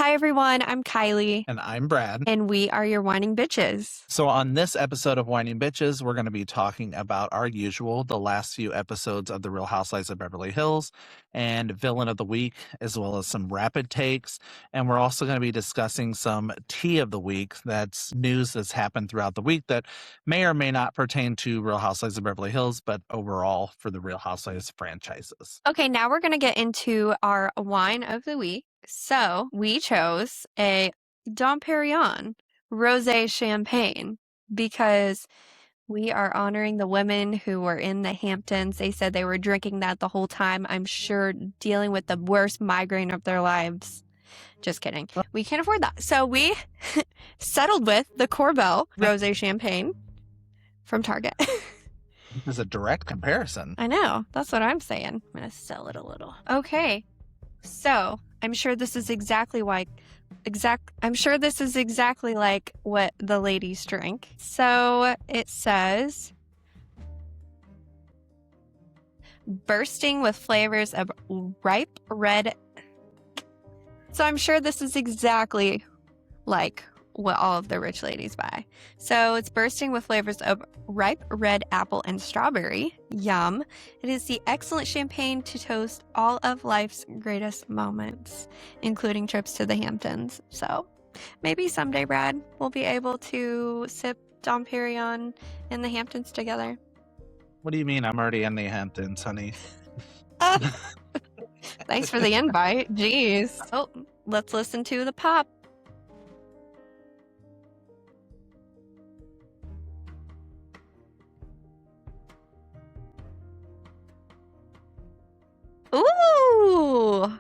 Hi, everyone. I'm Kylie, And I'm Brad. and we are your whining bitches. So, on this episode of Whining Bitches, we're going to be talking about our usual, the last few episodes of The Real Housewives of Beverly Hills, and Villain of the Week, as well as some rapid takes. And we're also going to be discussing some tea of the week. That's news that's happened throughout the week that may or may not pertain to Real Housewives of Beverly Hills, but overall for the Real Housewives franchises. Okay, now we're going to get into our wine of the week. So we chose a Dom Perignon Rosé Champagne because we are honoring the women who were in the Hamptons. They said they were drinking that the whole time. I'm sure dealing with the worst migraine of their lives. Just kidding. We can't afford that. So we settled with the Corbel Rosé Champagne from Target. This is a direct comparison. I know. That's what I'm saying. I'm going to sell it a little. Okay. So I'm sure this is exactly like what the ladies drink. So it says bursting with flavors of ripe red. So I'm sure this is exactly like what all of the rich ladies buy. So it's bursting with flavors of ripe red apple and strawberry. Yum. It is the excellent champagne to toast all of life's greatest moments, including trips to the Hamptons. So maybe someday, Brad, we'll be able to sip Dom Perignon in the Hamptons together. What do you mean? I'm already in the Hamptons, honey. Thanks for the invite. Jeez. Oh, let's listen to the pop. Ooh,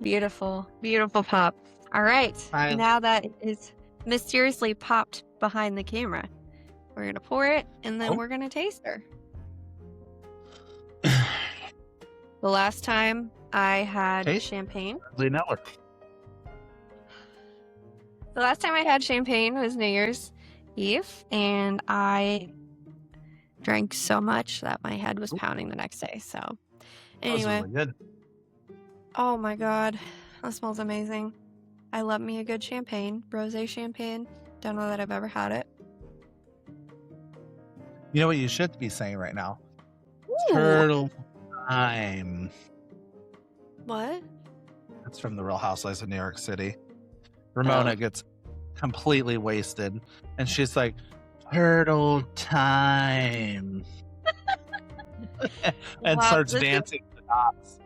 beautiful, beautiful pop. All right, now that it is mysteriously popped behind the camera, we're going to pour it and then we're going to taste her. The last time I had champagne. The last time I had champagne was New Year's Eve, and I drank so much that my head was pounding the next day. So anyway, that was really good. Oh my god, that smells amazing. I love me a good champagne, rosé champagne. Don't know that I've ever had it. You know what you should be saying right now? Ooh. Turtle time. What? It's from the Real Housewives of New York City. Ramona gets completely wasted, and she's like, turtle time. And starts dancing to the dots.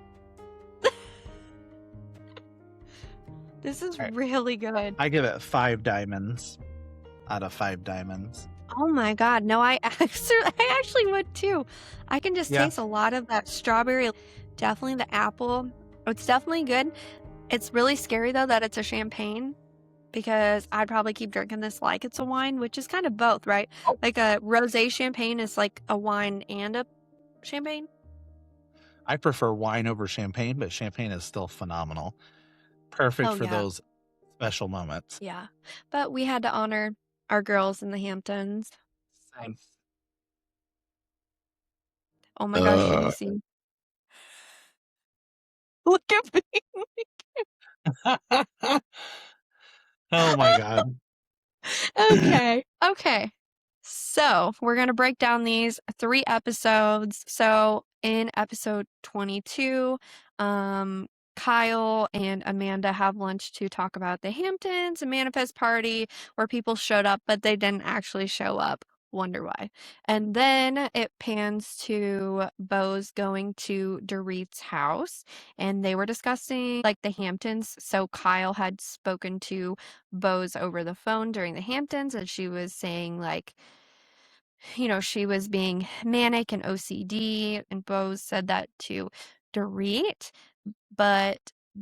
This is really good. I give it 5 diamonds out of 5 diamonds. Oh my god, no, I actually would too. I can just taste a lot of that strawberry. Definitely the apple. It's definitely good. It's really scary though that it's a champagne, because I'd probably keep drinking this like it's a wine, which is kind of both, right? Like a rosé champagne is like a wine and a champagne. I prefer wine over champagne, but champagne is still phenomenal. Perfect for those special moments. Yeah, but we had to honor our girls in the Hamptons. Same. Oh my gosh, should you see? Look at me. Oh my god. Okay. So we're going to break down these 3 episodes. So in episode 22, Kyle and Amanda have lunch to talk about the Hamptons, a manifest party where people showed up, but they didn't actually show up. Wonder why. And then it pans to Beau's going to Dorit's house, and they were discussing like the Hamptons. So Kyle had spoken to Beau's over the phone during the Hamptons, and she was saying like, you know, she was being manic and OCD, and Beau's said that to Dorit, but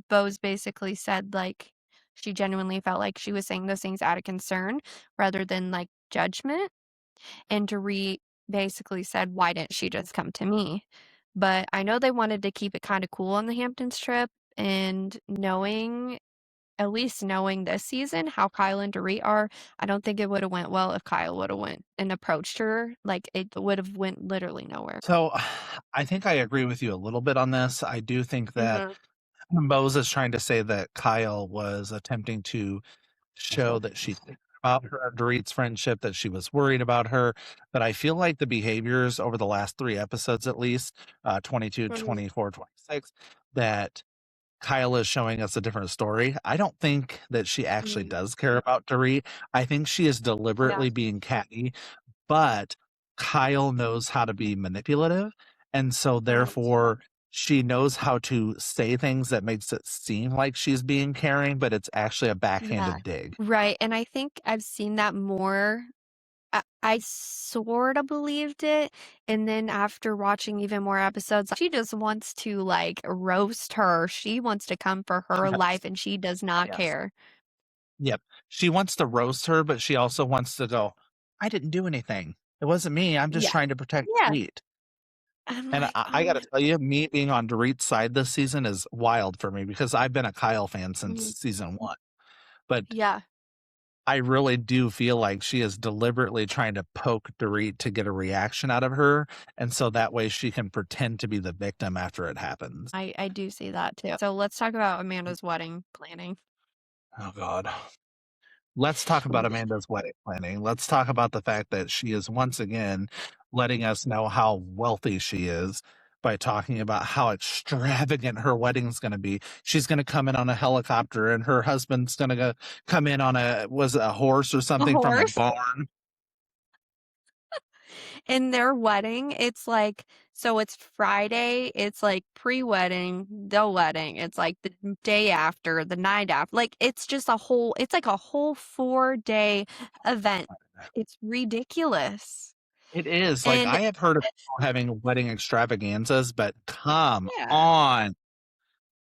Beau's basically said like she genuinely felt like she was saying those things out of concern rather than like judgment. And Dorit basically said, why didn't she just come to me? But I know they wanted to keep it kind of cool on the Hamptons trip, and at least knowing this season how Kyle and Dorit are, I don't think it would have went well if Kyle would have went and approached her. Like, it would have went literally nowhere. So I think I agree with you a little bit on this. I do think that Moses trying to say that Kyle was attempting to show that she cared about her Dorit's friendship, that she was worried about her. But I feel like the behaviors over the last 3 episodes, at least 22, Mhm. 24, 26, that Kyle is showing us a different story. I don't think that she actually Mhm. does care about Dorit. I think she is Yeah. deliberately being catty, but Kyle knows how to be manipulative. And so Right. therefore she knows how to say things that makes it seem like she's being caring, but it's actually a Yeah. backhanded dig. Right, and I think I've seen that more. I sorta believed it, and then after watching even more episodes, she just wants to, like, roast her. She wants to come for her Yes. life, and she does not Yes. care. Yep. She wants to roast her, but she also wants to go, I didn't do anything. It wasn't me. I'm just Yeah. trying to protect Yeah. Dorit. I'm And like, I "Oh gotta my." tell you, me being on Dorit's side this season is wild for me because I've been a Kyle fan since Mhm. season one. But Yeah. I really do feel like she is deliberately trying to poke Dorit to get a reaction out of her, and so that way she can pretend to be the victim after it happens. I do see that too. So let's talk about Amanda's wedding planning. Oh god. Let's talk about Amanda's wedding planning. Let's talk about the fact that she is once again letting us know how wealthy she is by talking about how extravagant her wedding's going to be. She's going to come in on a helicopter and her husband's going to come in on was it a horse or A something from a horse? barn. In their wedding, it's like so it's Friday, it's like pre-wedding, the wedding, it's like the day after, the night after. Like it's like a whole 4-day event. It's ridiculous. It is. Like, And I have heard of people having wedding extravaganzas, but come yeah. on.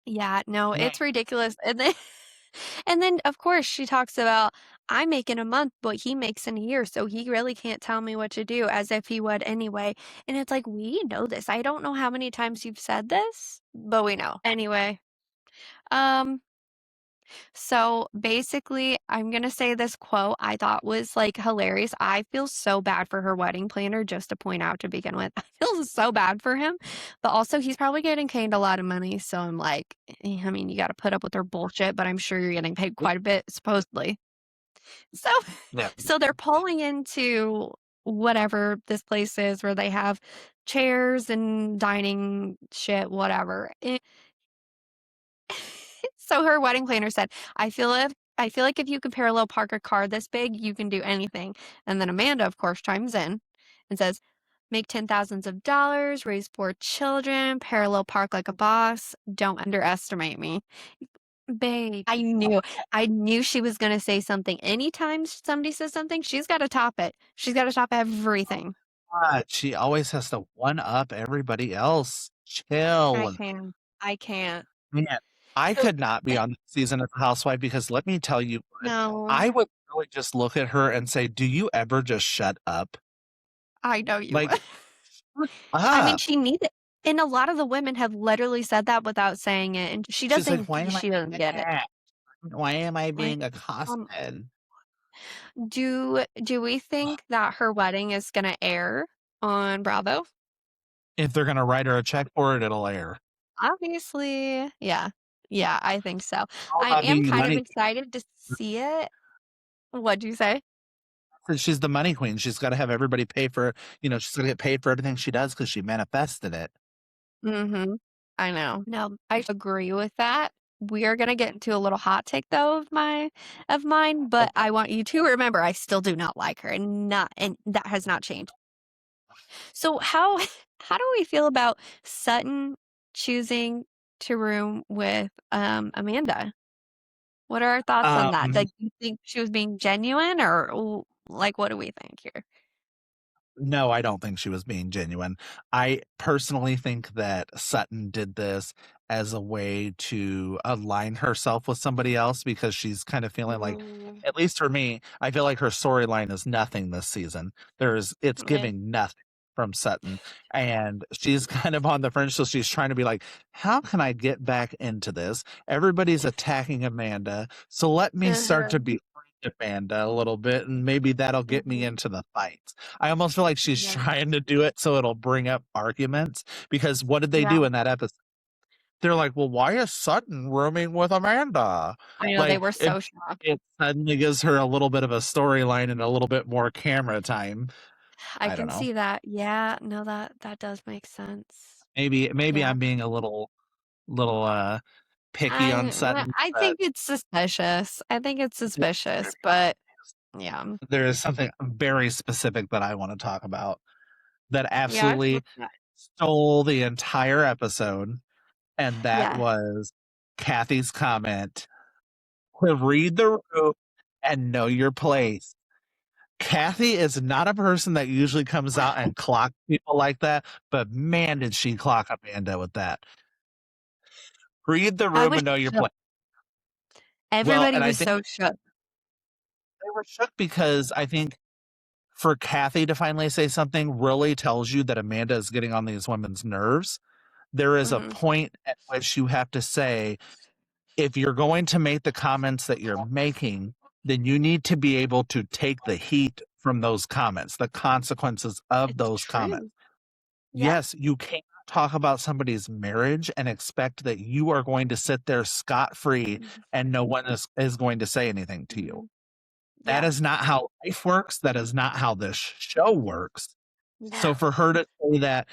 Yeah, no, Man, it's ridiculous. And then and then of course she talks about I make in a month what he makes in a year, so he really can't tell me what to do as if he would anyway. And it's like, we know this. I don't know how many times you've said this, but we know. Anyway, um, so basically, I'm gonna say this quote I thought was like hilarious. I feel so bad for her wedding planner, just to point out to begin with. I feel so bad for him, but also he's probably getting paid a lot of money. So I'm like, I mean, you got to put up with her bullshit, but I'm sure you're getting paid quite a bit, supposedly. So, yeah. so they're pulling into whatever this place is where they have chairs and dining shit, whatever. So her wedding planner said, I feel like if you can parallel park a car this big, you can do anything. And then Amanda, of course, chimes in and says, make 10,000s of dollars, raise 4 children, parallel park like a boss. Don't underestimate me. Babe, I knew she was gonna say something. Anytime somebody says something, she's gotta top it. She's gotta top everything. God, she always has to one up everybody else. I Chill. can. I can't. Man, I So could not be on the season of Housewife because let me tell you what, no, I would really just look at her and say, do you ever just shut up? I know you Like, would. shut I mean, up. she needs it. And a lot of the women have literally said that without saying it, and She's like, why am I she doesn't get it. attacked? Why am I Like, being um, accosted? do we think that her wedding is gonna air on Bravo? If they're gonna write her a check for it, it'll air. Obviously, yeah. Yeah, I think so. All I about am being the kind of money excited to see it. What'd you say? queen. She's the money queen. She's got to have everybody pay for, she's gonna get paid for everything she does because she manifested it. Mhm. I know. No, I agree with that. We are gonna get into a little hot take though of mine, but Okay. I want you to remember I still do not like her and that has not changed. So how how do we feel about Sutton choosing to room with Amanda? What are our thoughts on that? Um, Like, you think she was being genuine or like what do we think here? No, I don't think she was being genuine. I personally think that Sutton did this as a way to align herself with somebody else because she's kind of feeling like, Mm, at least for me, I feel like her storyline is nothing this season. It's yeah. giving nothing from Sutton. And she's kind of on the fringe. So she's trying to be like, how can I get back into this? Everybody's attacking Amanda. So let me start Uh-huh. to be Amanda a little bit, and maybe that'll get me Mhm. into the fight. I almost feel like she's Yeah. trying to do it so it'll bring up arguments because what did they Yeah. do in that episode? they're like, "Well, why is Sutton rooming with Amanda?" I know they Like, were so shocked. it suddenly gives her a little bit of a storyline and a little bit more camera time. I I don't can know. see that. Yeah, no, that does make sense. Maybe Yeah. I'm being a little, picky on Sutton, I but think it's suspicious. I think it's suspicious, but yeah. there is something very specific that I wanna talk about that Yeah, absolutely what's that? stole the entire episode, and that Yeah. was Kathy's comment to read the room and know your place. Kathy is not a person that usually comes out and clocks people like that, but man, did she clock Amanda with that. Read the I room was and know your shook. place. Well, Everybody and I was think so shook. they were shook because I think for Kathy to finally say something really tells you that Amanda is getting on these women's nerves. There is a Mhm. point at which you have to say, if you're going to make the comments that you're making, then you need to be able to take the heat from those comments, the consequences of It's those comments. true. Yeah. Yes, you can't talk about somebody's marriage and expect that you are going to sit there scot free Mhm. and no one is going to say anything to you. Mhm. That Yeah. is not how life works. That is not how this show works. So Yeah. for her to say that,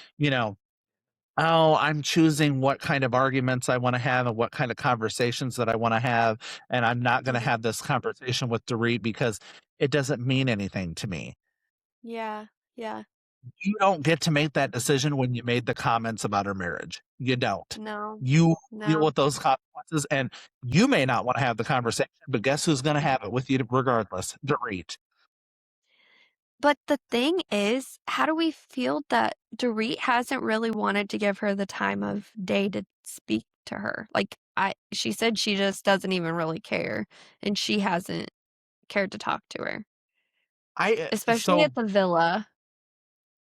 oh, I'm choosing what kind of arguments I want to have and what kind of conversations that I want to have, and I'm not going to Mhm. have this conversation with Dorit because it doesn't mean anything to me. Yeah. Yeah. You don't get to make that decision when you made the comments about her marriage. You don't. No. You deal No. with those consequences, and you may not want to have the conversation, but guess who's going to have it with you regardless? Dorit. But the thing is, how do we feel that Dorit hasn't really wanted to give her the time of day to speak to her? Like she said she just doesn't even really care, and she hasn't cared to talk to her, especially So at the villa.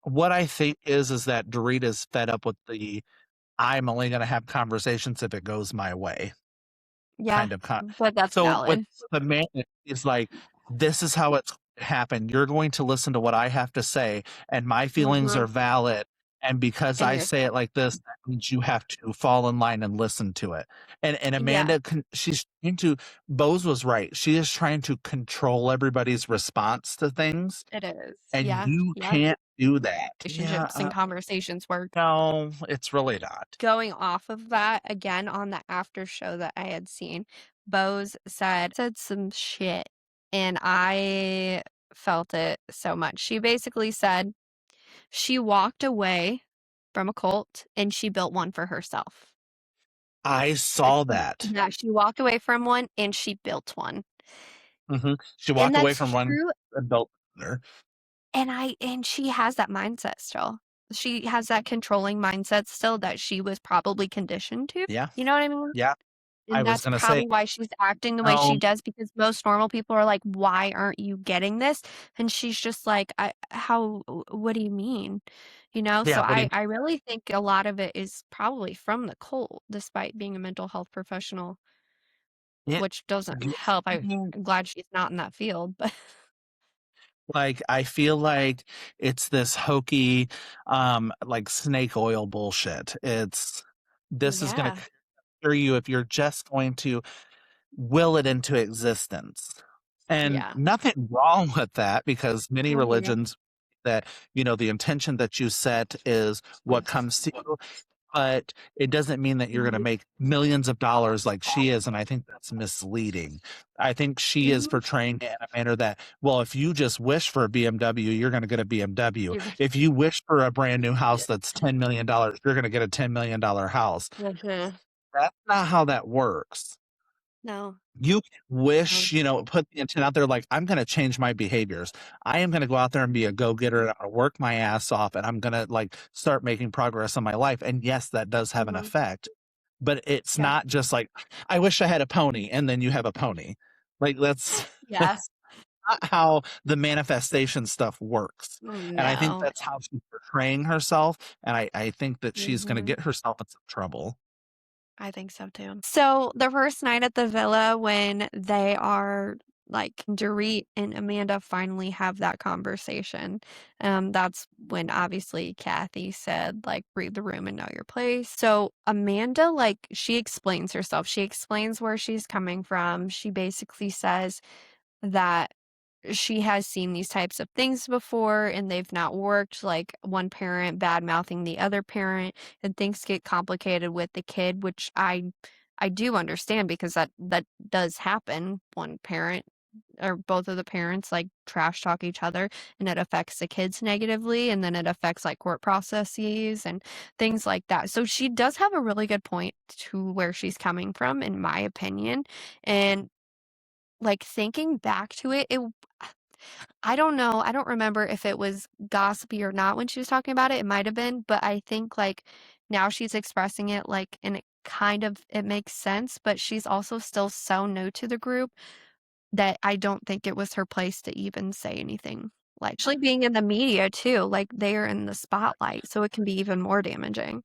what I think is that Dorit is fed up with the I'm only going to have conversations if it goes my way Yeah, kind of but that's so with valid. the man is like, this is how it's happened. You're going to listen to what I have to say, and my feelings Mhm. are valid. And because And I you're say it like this, that means you have to fall in line and listen to it. And yeah, Amanda, she's trying to. Bose was right. She is trying to control everybody's response to things, it is. and Yeah, you yeah. can't do that. Yeah, Relationships and conversations work. no, it's really not. Going off of that, again, on the after show that I had seen, Bose said some shit, and I felt it so much. She basically said she walked away from a cult and she built one for herself. I saw that. Yeah, she walked away from one and she built one. She And walked away that's from one true. adult partner. And she has that mindset still. She has that controlling mindset still that she was probably conditioned to. Yeah, You know what I mean? yeah. I And was that's gonna say, probably why she's acting the way no, she does because most normal people are like, "Why aren't you getting this?" And she's just like, "I how what do you mean?" You know? yeah, So what do I really think a lot of it is probably from the cult despite being a mental health professional, you it which doesn't gives help. me I'm glad she's not in that field, but like, I feel like it's this hokey, like, snake oil bullshit. This is gonna yeah. cure you if you're just going to will it into existence. And Yeah. nothing wrong with that because many Mhm. religions that, the intention that you set is what comes to you. But it doesn't mean that you're going to Mhm. make millions of dollars like she is. And I think that's misleading. I think she is Mhm. portraying it in a manner that, well, if you just wish for a BMW, you're going to get a BMW. You're If you wish for a brand new house that's $10 million, you're going to get a $10 million house. Mhm. That's not how that works. No. You can No. wish, put the intent out there like, I'm going to change my behaviors. I am going to go out there and be a go getter and I'm going to work my ass off and I'm going to like start making progress in my life. And yes, that does have an Mhm. effect, but it's Yeah. not just like, I wish I had a pony and then you have a pony. Like, that's Yeah. not how the manifestation stuff works. Oh, And I think no. that's how she's portraying herself. And I think that she's going to Mhm. get herself in some trouble. I think so too. So the first night at the villa when they are like Dorit and Amanda finally have that conversation. That's when obviously Kathy said, like, read the room and know your place. So Amanda, like, she explains herself. She explains where she's coming from. She basically says that she has seen these types of things before and they've not worked, like one parent bad mouthing the other parent, and things get complicated with the kid, which I do understand because that does happen. One parent or both of the parents like trash talk each other and it affects the kids negatively, and then it affects like court processes and things like that. So she does have a really good point to where she's coming from, in my opinion. And like thinking back to it, I don't know. I don't remember if it was gossipy or not when she was talking about it. It might have been, but I think like now she's expressing it like, and it makes sense, but she's also still so new to the group that I don't think it was her place to even say anything. Like, actually being in the media too, like they are in the spotlight, so it can be even more damaging.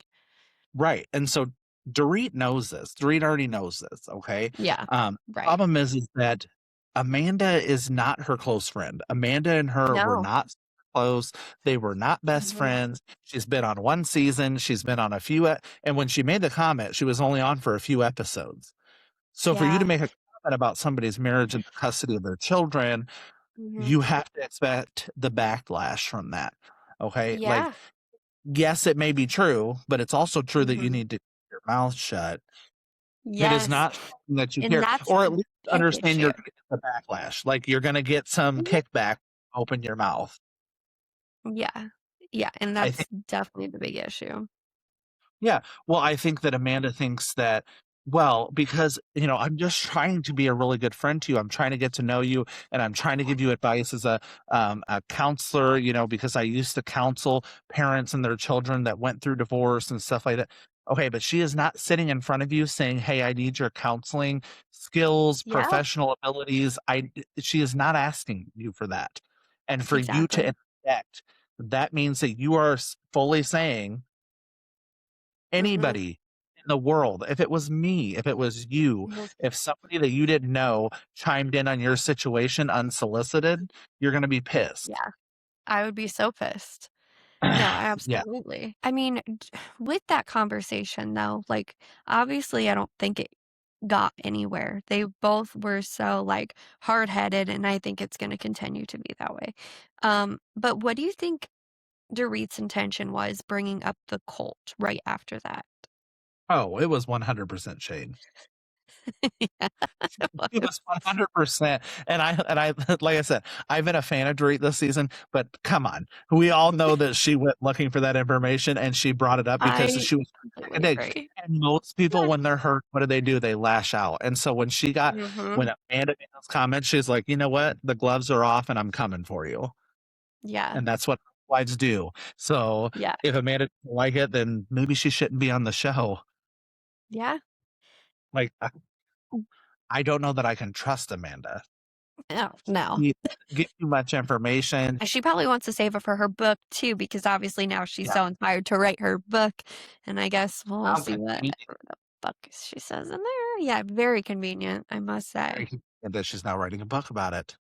Right. And so Dorit knows this. Dorit already knows this. Okay. Yeah. Um, Right. Problem is that Amanda is not her close friend. Amanda and her were No. not close. They were not best No. friends. She's been on one season. She's been on a few. And when she made the comment, she was only on for a few episodes. So for you to Yeah. make a comment about somebody's marriage and the custody of their children, Mhm. you have to expect the backlash from that. Okay. Like, Yeah. yes, it may be true, but it's also true that you Mhm. need to keep your mouth shut. It is Yes. not something that you And care, that's or at the least big understand issue. you're gonna get the backlash. Like, you're gonna get some Mhm. kickback, open your mouth. Yeah. Yeah, and I that's think definitely the big issue. Yeah. Well, I think that Amanda thinks that, well, because, I'm just trying to be a really good friend to you. I'm trying to get to know you and I'm trying to give you advice as a counselor, because I used to counsel parents and their children that went through divorce and stuff like that. Okay, but she is not sitting in front of you saying, "Hey, I need your counseling skills, Yeah, professional abilities." She is not asking you for that. And for you to exactly. interject, that means that you are fully saying, Mhm, anybody in the world, if it was me, if it was you, mhm. if somebody that you didn't know chimed in on your situation unsolicited, you're gonna be pissed. Yeah, I would be so pissed. No, Yeah. absolutely. I mean, with that conversation though, like, obviously, I don't think it got anywhere. They both were so, like, hard-headed, and I think it's gonna continue to be that way. But what do you think Dorit's intention was bringing up the cult right after that? Oh, it was 100% shade. Yeah, it It was. was 100%. And I like I said, I've been a fan of Dorit this season, but come on. We all know that she went looking for that information and she brought it up because I she was trying to completely dig. agree. And most people, Yeah. when they're hurt, what do? They lash out. And so Mhm. when Amanda made those comments, she's like, you know what? The gloves are off and I'm coming for you. Yeah. And that's what wives do. So Yeah. if Amanda doesn't like it, then maybe she shouldn't be on the show. Yeah. Like, I don't know that I can trust Amanda. No, no. She give too much information. And she probably wants to save it for her book too, because obviously now she's Yeah, so inspired to write her book. And I guess we'll how see what convenient. the book she says in there. Yeah, very convenient, I must Very say. convenient that she's now writing a book about it.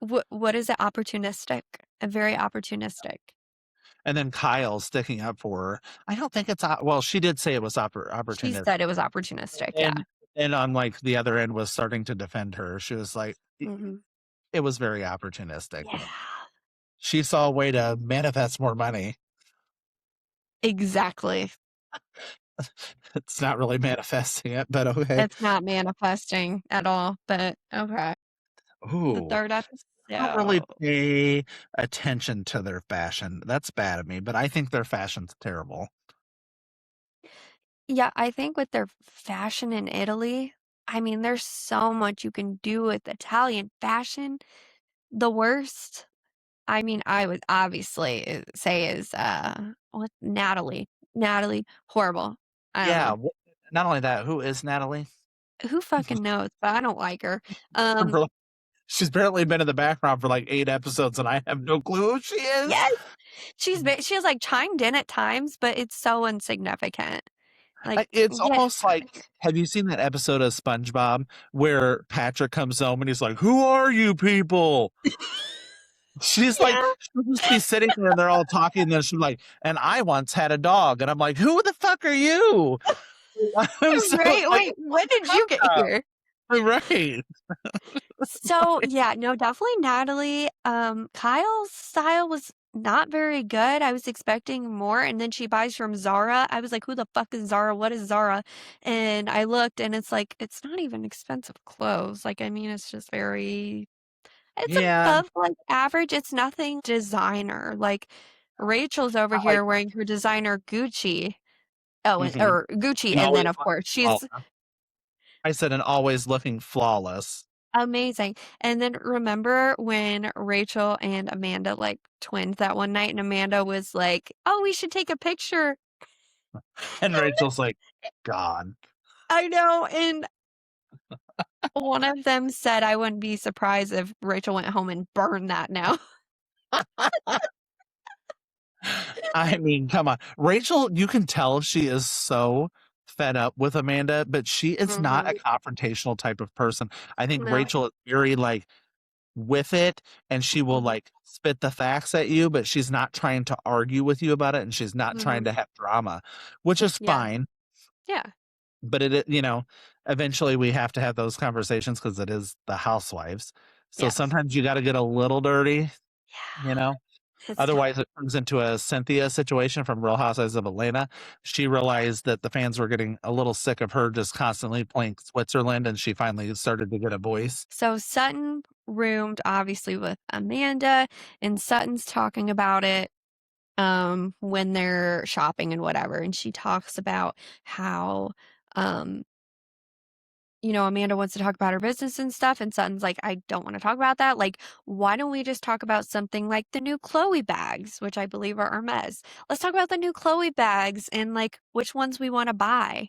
What is it? Opportunistic. Very opportunistic. And then Kyle sticking up for her. I don't think it's well, she did say it was She opportunistic. said it was opportunistic. Yeah. And on like the other end was starting to defend her. She was like, Hmm. it was very opportunistic. Yeah. She saw a way to manifest more money. Exactly. It's not really manifesting it, but okay. It's not manifesting at all, but okay. The Ooh, third I don't really episode. pay attention to their fashion. That's bad of me, but I think their fashion's terrible. Yeah, I think with their fashion in Italy, I mean, there's so much you can do with Italian fashion. The worst, I mean, I would obviously say is what Natalie. Natalie, horrible. I don't Yeah. know. Not only that, who is Natalie? Who fucking knows? But I don't like her. Um, She's barely been in the background for like 8 episodes, and I have no clue who she is. yes, she has like chimed in at times, but it's so insignificant. Like, It's get almost like, have you seen that episode of SpongeBob where Patrick comes home and he's like, "Who are you people?" She's like, yeah, she'll just be sitting there and they're all talking, and then she's like, "And I once had a dog," and I'm like, "Who the fuck are you?" I'm so right? like, Wait, when did you get here? right. So, yeah, no, definitely Natalie. Kyle's style was not very good. I was expecting more, and then she buys from Zara. I was like, who the fuck is Zara? What is Zara? And I looked, and it's like, it's not even expensive clothes. Like, I mean, it's just very, it's Yeah, above like average. It's nothing designer. Like, Rachel's over not like here wearing her designer Gucci. Oh, and mhm, or Gucci, and and always then of looking course she's flawless. I said, "And always looking flawless." amazing. And then remember when Rachel and Amanda like twinned that one night and Amanda was like, "Oh, we should take a picture." And Rachel's like, "God." I know. And one of them said, I wouldn't be surprised if Rachel went home and burned that now. I mean, come on. Rachel, you can tell she is so fed up with Amanda, but she is not a Hmm. confrontational type of person. I think No. Rachel is very like with it, and she will Hmm. like spit the facts at you, but she's not trying to argue with you about it, and she's not trying Hmm. to have drama, which is Yeah. fine. Yeah. But eventually we have to have those conversations because it is the housewives. So Yes. sometimes you got to get a little dirty, you Yeah. know? It's fine. Otherwise, it turns into a Cynthia situation from Real Housewives of Atlanta. She realized that the fans were getting a little sick of her just constantly playing Switzerland, and she finally started to get a voice. So Sutton roomed obviously with Amanda, and Sutton's talking about it when they're shopping and whatever, and she talks about how um Amanda wants to talk about her business and stuff, and Sutton's like, I don't want to talk about that. Like, why don't we just talk about something like the new Chloe bags, which I believe are Hermes? Let's talk about the new Chloe bags and like which ones we want to buy.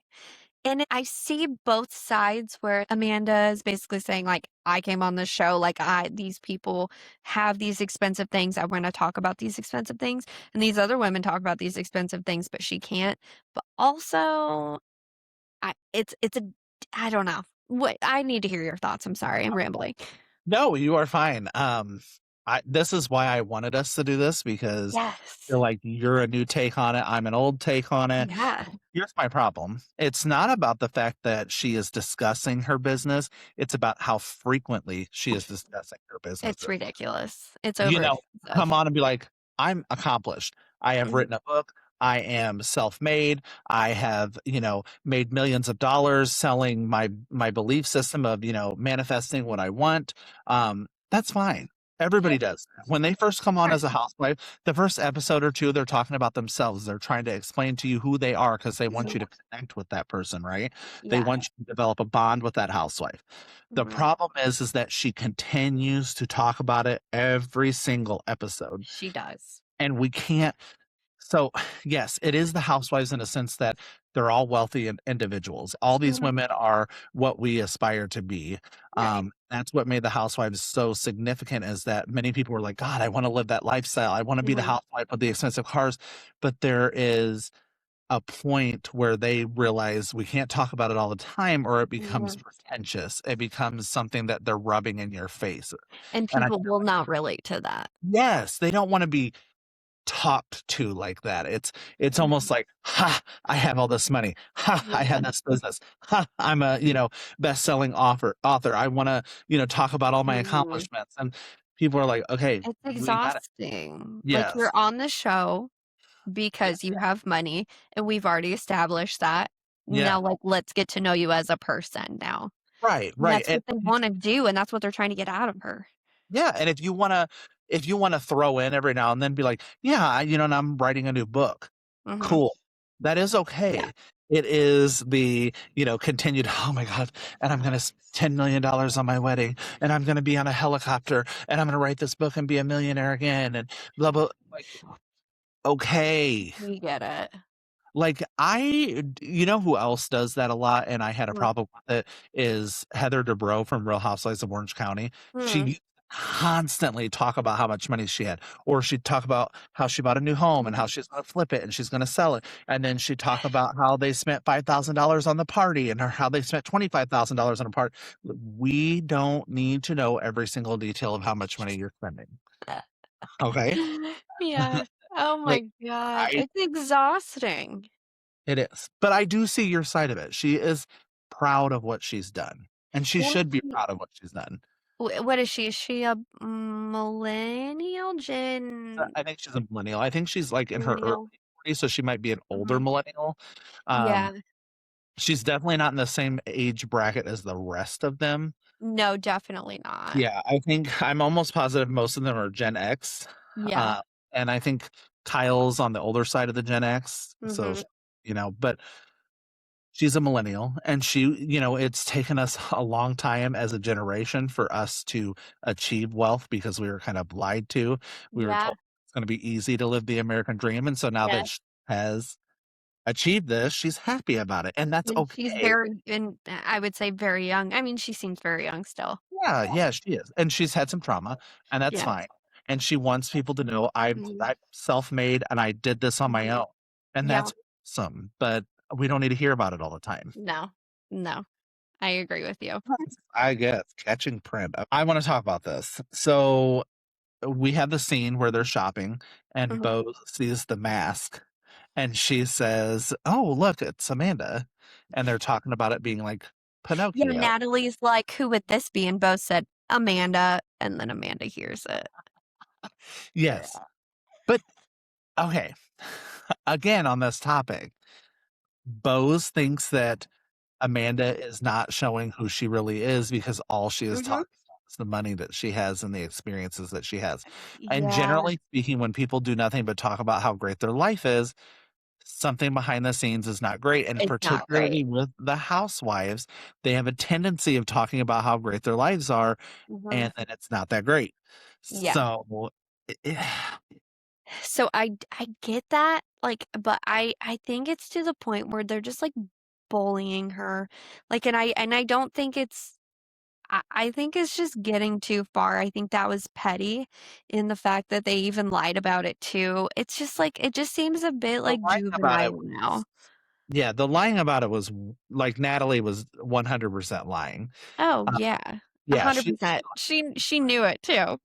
And I see both sides where Amanda is basically saying, like, I came on this show, like, these people have these expensive things. I want to talk about these expensive things. And these other women talk about these expensive things, but she can't. But also, it's a, I don't know. What I need to hear your thoughts. I'm sorry, I'm rambling. No, you are fine. This is why I wanted us to do this because Yes. you're like, you're a new take on it. I'm an old take on it. Yeah. Here's my problem. It's not about the fact that she is discussing her business. It's about how frequently she is discussing her It's businesses. ridiculous. It's You know, come overexpensive. on and be like, "I'm accomplished. I have Mhm. written a book. I am self-made. I have, made millions of dollars selling my belief system of, manifesting what I want." That's fine. Yeah, Everybody does. When they first come of on as a course. housewife, the first episode or two, they're talking about themselves. They're trying to explain to you who they are because they want you Mhm. to connect with that person, right? They Yeah. want you to develop a bond with that housewife. The Mhm. problem is that she continues to talk about it every single episode, She does. and we can't. So, yes, it is the housewives in a sense that they're all wealthy individuals. All these Mhm. women are what we aspire to be. Right. That's what made the housewives so significant is that many people were like, God, I want to live that lifestyle. I want to be the Mhm. housewife with the expensive cars. But there is a point where they realize we can't talk about it all the time or it becomes Mhm. pretentious. It becomes something that they're rubbing in your face. And And I people will not relate to that. yes, they don't want to be talked to like that. It's Mhm. almost like, ha, I have all this money. Ha, I Yeah. have this business. Ha, I'm a, best-selling author. I want to, talk about all my Mhm. accomplishments. And people are like, okay, It's we got it. exhausting. Like, Yes. you're on the show Yeah. because you have money, and we've already established that. Yeah. Now, like, let's get to know you as a person now. Right, And right. that's what they wanna do, and that's what they're trying to get out of her. Yeah, and if you wanna throw in every now and then be like, "Yeah, and I'm writing a new book." Mhm. Cool. That is Yeah. okay. It is the, continued, "Oh my god, and I'm gonna spend $10,000,000 on my wedding, and I'm gonna be on a helicopter, and I'm gonna write this book and be a millionaire again, and blah, blah." Like, okay. We get it. Like, you know who else does that a lot, and I had a Mm. problem with it, is Heather Dubrow from Real Housewives of Orange County. She Mhm. used to constantly talk about how much money she had, or she'd talk about how she bought a new home and how she's going to flip it and she's going to sell it, and then she'd talk about how they spent $5,000 on the party and how they spent $25,000 on a party. We don't need to know every single detail of how much money you're spending. Okay, Yeah. Oh like my gosh, I it's exhausting. it is, but I do see your side of it. She is proud of what she's done, and she Well, should be proud of what she's done. what is she? Is she a millennial, Gen I think she's a millennial. I think she's, like, in her early millennial? 40s, so she might be an older Mhm. millennial. Um, Yeah. she's definitely not in the same age bracket as the rest of them. No, definitely not. Yeah, I think I'm almost positive most of them are Gen X, Yeah. uh, and I think Kyle's on the older side of the Gen X, so, Mhm. but she's a millennial, and it's taken us a long time as a generation for us to achieve wealth because we were kind of lied to. We were Yeah. told it's gonna be easy to live the American dream, and so now that Yes. she has achieved this, she's happy about it, and that's And she's okay. very and I would say very young. I mean, she seems very young still. Yeah, yeah, she is, and she's had some trauma, and that's Yeah. fine, and she wants people to know Mhm. I'm self-made and I did this on my Mhm. own, and Yeah. that's awesome, but we don't need to hear about it all the time. No. No. I agree with you. I guess, catching print. I wanna talk about this. So, we have the scene where they're shopping, and Mhm. Bo sees the mask, and she says, "Oh, look, it's Amanda," and they're talking about it being like Yeah, Pinocchio. Natalie's like, "Who would this be?" And Bo said, "Amanda," and then Amanda hears it. Yes, Yeah. but okay, again, on this topic, Bose thinks that Amanda is not showing who she really is because all she is Mhm. talking about is the money that she has and the experiences that she has. And Yeah, generally speaking, when people do nothing but talk about how great their life is, something behind the scenes is not great. And it's not great. particularly with the housewives, they have a tendency of talking about how great their lives are, Mhm. and then it's not that great. Yeah. So, eh, So I get that, like, but I think it's to the point where they're just, like, bullying her. Like, and I don't think it's I think it's just getting too far. I think that was petty in the fact that they even lied about it too. It's just like it just seems a bit, the like, lying about it juvenile now. was, yeah, the lying about it was like Natalie was 100% lying. Oh, Uh, yeah. yeah, she 100%. She knew it too.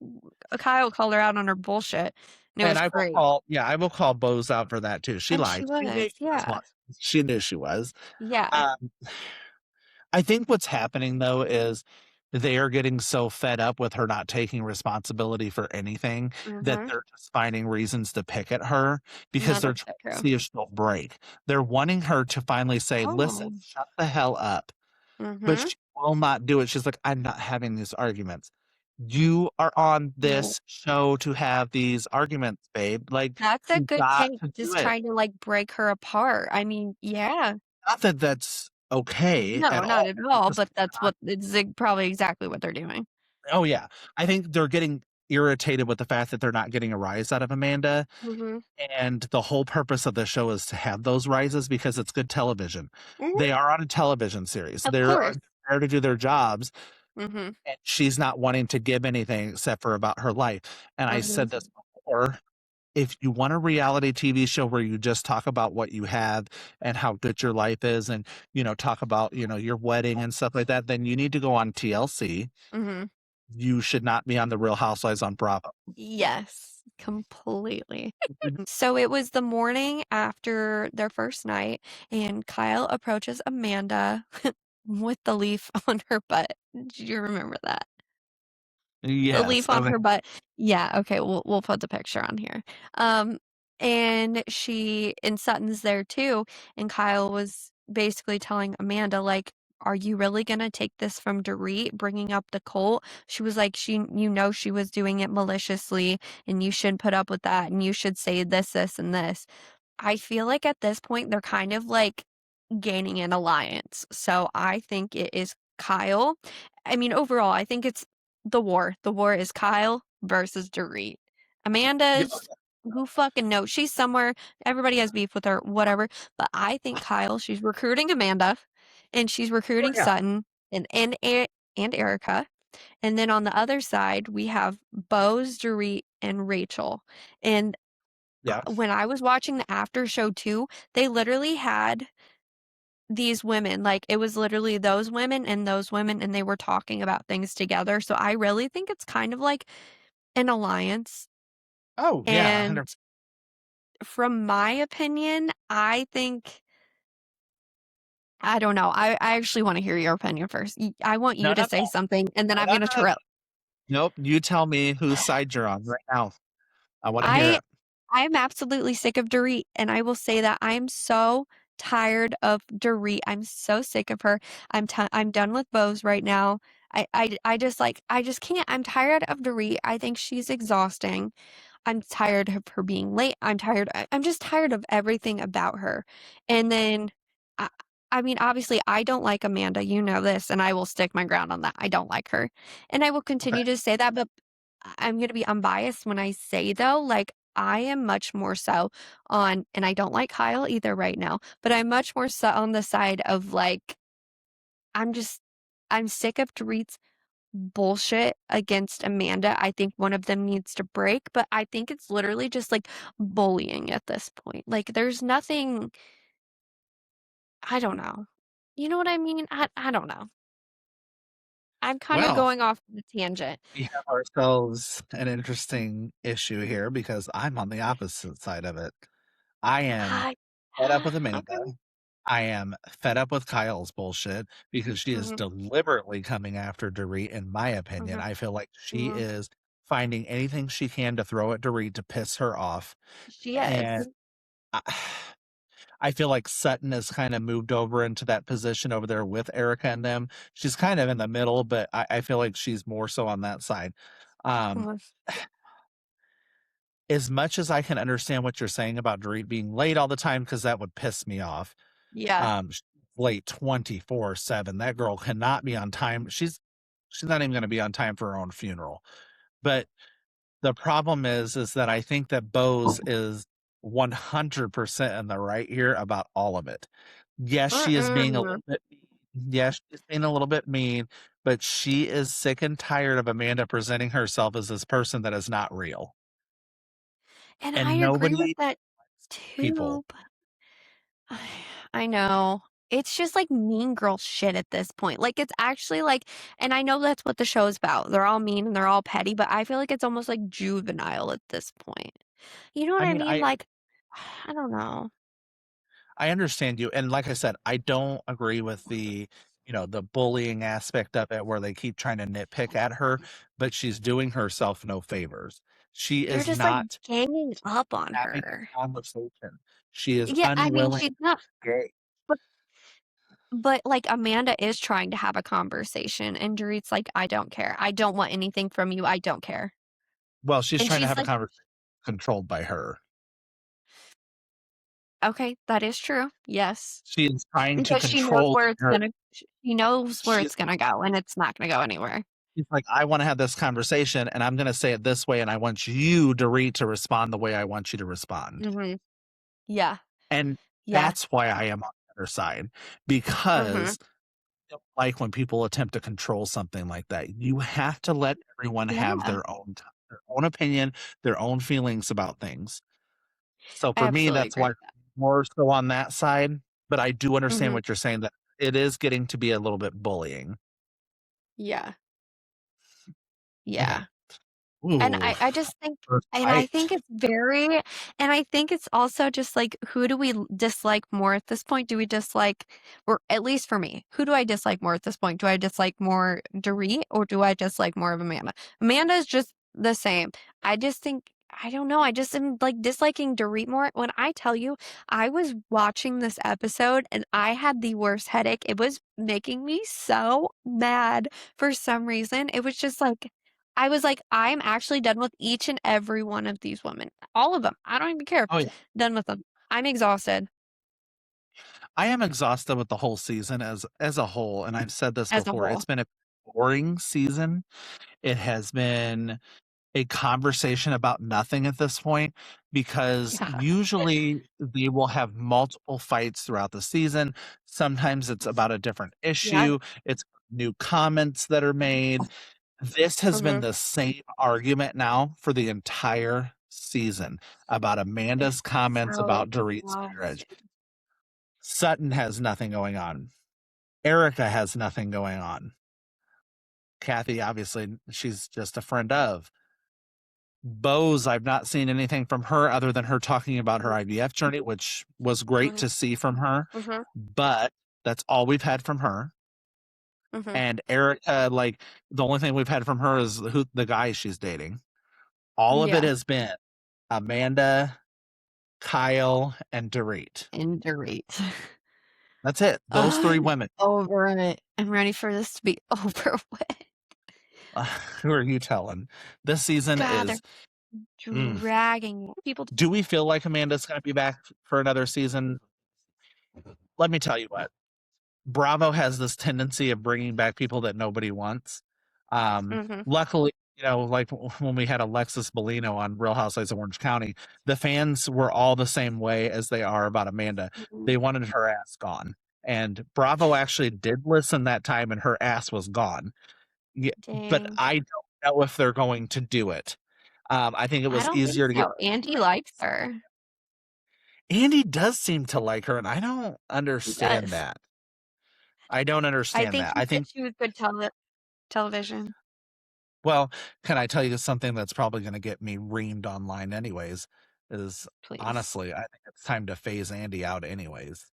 Kyle called her out on her bullshit, and it and was great. I will call Bose out for that too. She And lied. she She knew was, she was yeah. lying. She knew she was. Yeah. Um, I think what's happening though is they are getting so fed up with her not taking responsibility for anything that Mhm. they're just finding reasons to pick at her No, because they're that's trying so to true. see if she'll break. They're wanting her to finally say, "Listen, Oh. shut the hell up." But Mhm. she will not do it. She's like, "I'm not having these arguments." You are on No. this show to have these arguments, babe. Like, That's a you good got take, to do just it. trying to, like, break her apart. I mean, yeah. Not that that's okay No, at not all. at It's all, just but that's not. what it's probably exactly what they're doing. Oh, yeah. I think they're getting irritated with the fact that they're not getting a rise out of Amanda, Mhm. and the whole purpose of the show is to have those rises because it's good television. Mhm. They are on a television series. Of They're course. there to do their jobs, Mhm. and she's not wanting to give anything except for about her life. And I Mhm. said this before, if you want a reality TV show where you just talk about what you have and how good your life is and, talk about, your wedding and stuff like that, then you need to go on TLC. Mhm. You should not be on The Real Housewives on Bravo. Yes, completely. So it was the morning after their first night, and Kyle approaches Amanda with the leaf on her butt. Do you remember that? The Yes. leaf on Okay. her butt. Yeah, okay, we'll put the picture on here. Um, and Sutton's there too, and Kyle was basically telling Amanda, like, "Are you really gonna take this from Dorit, bringing up the cult?" She was like, she was doing it maliciously, and you shouldn't put up with that, and you should say this, this, and this." I feel like at this point, they're kind of, like, gaining an alliance. So I think it is Kyle. I mean, overall, I think it's the war. The war is Kyle versus Dorit. Yeah. Amanda's who fucking knows? She's somewhere. Everybody has beef with her, whatever. But I think Kyle, she's recruiting Amanda and she's Oh, recruiting yeah. Sutton and Erica. And then on the other side, we have Bose, Dorit, and Rachel. And Yeah. when I was watching the after show too, they literally had these women, like it was literally those women, and they were talking about things together. So I really think it's kind of like an alliance. Oh, yeah, And 100. from my opinion, I think I don't know. I actually want to hear your opinion first. I want No, you to no, say something, and then no, I'm no, going to no. trail. Nope, you tell me whose side you're on right now. I wanna hear I it. I'm absolutely sick of Dorit, and I will say that I'm so tired of Dorit. I'm so sick of her. I'm done with Bose right now. I just like I just can't. I'm tired of Dorit. I think she's exhausting. I'm tired of her being late. I'm just tired of everything about her. And then I I mean, obviously I don't like Amanda, you know this, and I will stick my ground on that. I don't like her. And I will Okay. continue to say that, but I'm going to be unbiased when I say though, like I am much more so on, and I don't like Kyle either right now, but I'm much more so on the side of like, I'm just, I'm sick of Dorit's bullshit against Amanda. I think one of them needs to break, but I think it's literally just like bullying at this point. Like there's nothing, I don't know. You know what I mean? I don't know. I'm kind of Well, going off the tangent. we have ourselves an interesting issue here because I'm on the opposite side of it. I am I, fed up with Amanda. okay. I am fed up with Kyle's bullshit because she is Hmm. deliberately coming after Dorit, in my opinion. Hmm. I feel like she Hmm. is finding anything she can to throw at Dorit to piss her off. She And is. I, I feel like Sutton has kind of moved over into that position over there with Erica and them. She's kind of in the middle, but I feel like she's more so on that side. Um, Mhm. as much as I can understand what you're saying about Dorit being late all the time, because that would piss me off. Yeah. She's late 24/7. That girl cannot be on time. She's not even going to be on time for her own funeral. But the problem is that I think that Bose is 100% in the right here about all of it. Yes, she is being a Mm-mm. little bit mean. Yes, she's being a little bit mean, but she is sick and tired of Amanda presenting herself as this person that is not real. And I And agree with nobody that people. too, but I know. It's just like mean girl shit at this point. Like it's actually like, and I know that's what the show's about. They're all mean and they're all petty, but I feel like it's almost like juvenile at this point. You know what I I mean, mean? Like, I don't know. I understand you, and like I said, I don't agree with the bullying aspect of it where they keep trying to nitpick at her, but she's doing herself no favors. She They're is just like not ganging up on having her. a conversation. She is Yeah, I mean, unwilling she's not, to engage. but like Amanda is trying to have a conversation, and Dorit's like, I don't care. I don't want anything from you. I don't care. Well, she's And trying to she's have a like, conversation controlled by her. okay, that is true. Yes. She is trying to Because control her. she knows where She's it's gonna go, and it's not gonna go anywhere. she's like, I want to have this conversation, and I'm going to say it this way, and I want you to read to respond the way I want you to respond. Mhm. Yeah. And Yeah. that's why I am on the other side, Mhm. because I don't like when people attempt to control something like that. You have to let everyone have Yeah. their own opinion, their own feelings about things. So I for me, absolutely that's agree why I'm with that. more so on that side, but I do understand Mhm. what you're saying that it is getting to be a little bit bullying. Yeah. Okay. Yeah. And Ooh, I just think first and I fight. think it's very and I think it's also just like, who do we dislike more at this point? Do we dislike, or at least for me, who do I dislike more at this point? Do I dislike more Dorit, or do I dislike more of Amanda? Amanda is just the same. I just think, I don't know, I just am like disliking Dorit more. When I tell you, I was watching this episode and I had the worst headache. It was making me so mad for some reason. It was just like, I was like, I'm actually done with each and every one of these women. All of them. I don't even care. Oh yeah. Done with them. I'm exhausted I am exhausted with the whole season as a whole, and I've said this as a before. whole. It's been a boring season. It has been a conversation about nothing at this point because Yeah. usually they will have multiple fights throughout the season. Sometimes it's about a different Yeah. issue, it's new comments that are made. This has been Mhm. the same argument now for the entire season about Amanda's It's comments so about Dorit's marriage. exhausting. Sutton has nothing going on. Erica has nothing going on. Kathy, obviously, she's just a friend of. Bose, I've not seen anything from her other than her talking about her IVF journey, which was great Mhm. to see from her, Mhm. but that's all we've had from her. Mhm. And Erica, like, the only thing we've had from her is the guy she's dating. All of it Yeah. has been Amanda, Kyle, and Dorit. And Dorit. That's it. Those three I'm women. over it. I'm ready for this to be over with. Who are you telling? This season God, they're is. Mm. dragging people. Do we feel like Amanda's going to be back for another season? Let me tell you what. Bravo has this tendency of bringing back people that nobody wants. Mhm. Luckily, like when we had Alexis Bellino on Real Housewives of Orange County, the fans were all the same way as they are about Amanda. Mhm. They wanted her ass gone. And Bravo actually did listen that time and her ass was gone. Yeah, but Dang. I don't know if they're going to do it. I think it I was don't think easier to get. so. Andy likes her. Andy does seem to like her, and I don't He understand does. that. I don't I understand think that. he I said think, she was good television. well, can I tell you something that's probably going to get me reamed online anyways? Is Please. honestly, I think it's time to phase Andy out anyways.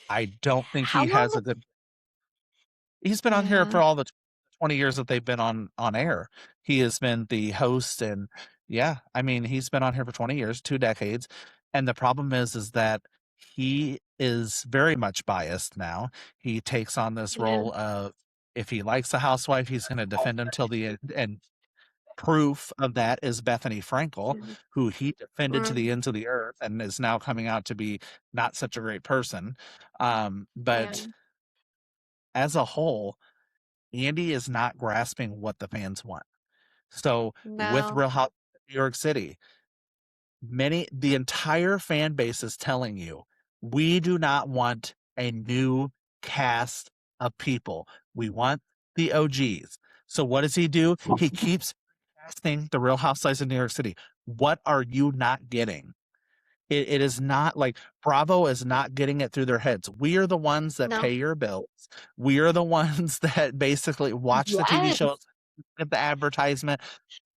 I don't think How he has long? a good. He's been on here Yeah. for all the 20 years that they've been on air. He has been the host, and yeah, I mean, he's been on here for 20 years, 2 decades. And the problem is that he is very much biased now. He takes on this Yeah. role of, if he likes a housewife, he's going to defend him till the end. And proof of that is Bethany Frankel, Mhm. who he defended to Mm, the ends of the earth and is now coming out to be not such a great person. yeah. But as a whole, Andy is not grasping what the fans want. So with No. Real Hot New York City, the entire fan base is telling you, we do not want a new cast of people. We want the OGs. So what does he do? He keeps casting the Real Housewives of New York City. What are you not getting? It is not like Bravo is not getting it through their heads. We are the ones that No. pay your bills. We are the ones that basically watch the TV Yes. shows, get the advertisement,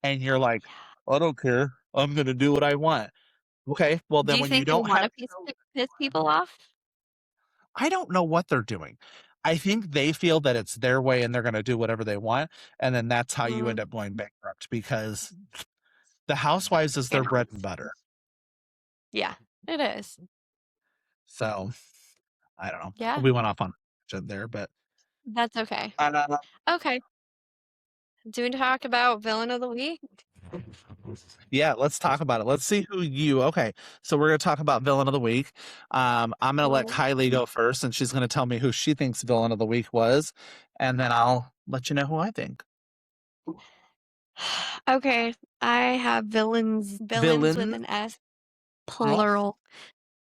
and you're like, I don't care. I'm going to do what I want. Okay, well, Do then you when you think they don't want have, to piss people off? I don't know what they're doing. I think they feel that it's their way and they're going to do whatever they want. And then that's how you Mm, end up going bankrupt because the housewives is their bread and scandalous. butter. Yeah, it is. So I don't know. Yeah, We went off on there, but that's okay. uh, Okay. Do we talk about villain of the week? yeah, let's talk about it. Let's see okay. So we're gonna talk about villain of the week. I'm gonna let Mhm. Kylie go first, and she's gonna tell me who she thinks villain of the week was, and then I'll let you know who I think. Okay, I have villains with Villain, an S, girl, plural.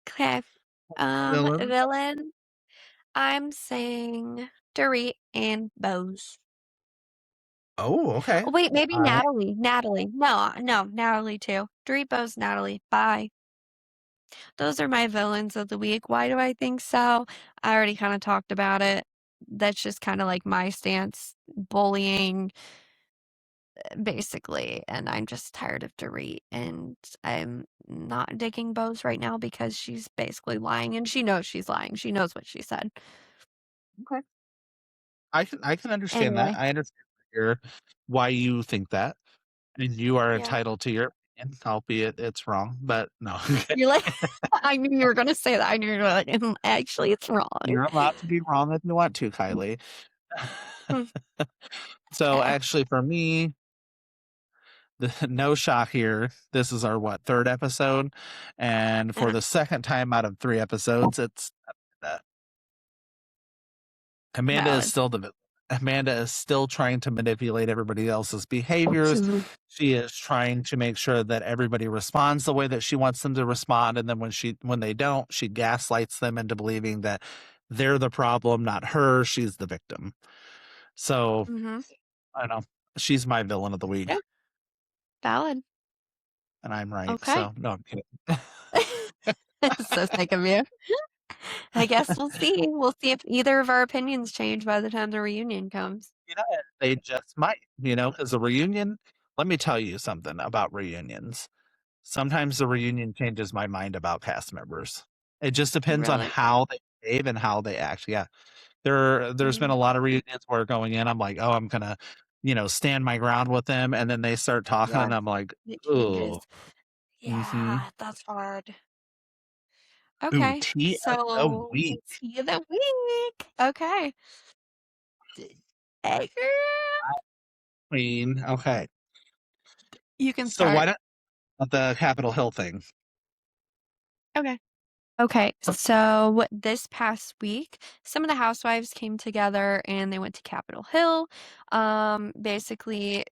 Okay. villain. Villain, I'm saying Dorit and Bose. Oh, okay. Oh, wait, maybe I Natalie. Natalie. No, no, Natalie too. Dorit, Bose, Natalie. Bye. Those are my villains of the week. Why do I think so? I already kind of talked about it. That's just kind of like my stance. Bullying, basically. And I'm just tired of Dorit. And I'm not digging Bose right now because she's basically lying and she knows she's lying. She knows what she said. okay. I can understand that. Anyway, I understand why you think that, and you are yeah. entitled to your opinion, albeit it's wrong. But no, You're like, I knew you were going to say that. I knew you were like, actually, it's wrong. you're allowed to be wrong if you want to, Kylie. So Okay. actually, for me, no shock here. This is our third episode, and for Yeah. the second time out of 3 episodes, it's uh, Amanda is Valid. still the Amanda is still trying to manipulate everybody else's behaviors. She is trying to make sure that everybody responds the way that she wants them to respond, and then when they don't, she gaslights them into believing that they're the problem, not her. She's the victim. So Mm-hmm. I know. She's my villain of the week, Yeah, valid. and I'm right. Okay. So no, I'm kidding. So sick of you. I guess we'll see. We'll see if either of our opinions change by the time the reunion comes. They just might, because the reunion. Let me tell you something about reunions. Sometimes the reunion changes my mind about cast members. It just depends on Really? how they behave and how they act. Yeah. There's been a Mm, lot of reunions where going in, I'm like, oh, I'm gonna, stand my ground with them, and then they start talking, yeah, and I'm like, it changes. oh, mm-hmm. Yeah, that's hard. Ooh, Okay, tea of the so week. tea of the week. Okay. Hey, girl. Queen. Okay, You can so why start. don't the Capitol Hill thing? Okay. Okay, so this past week, some of the housewives came together and they went to Capitol Hill, basically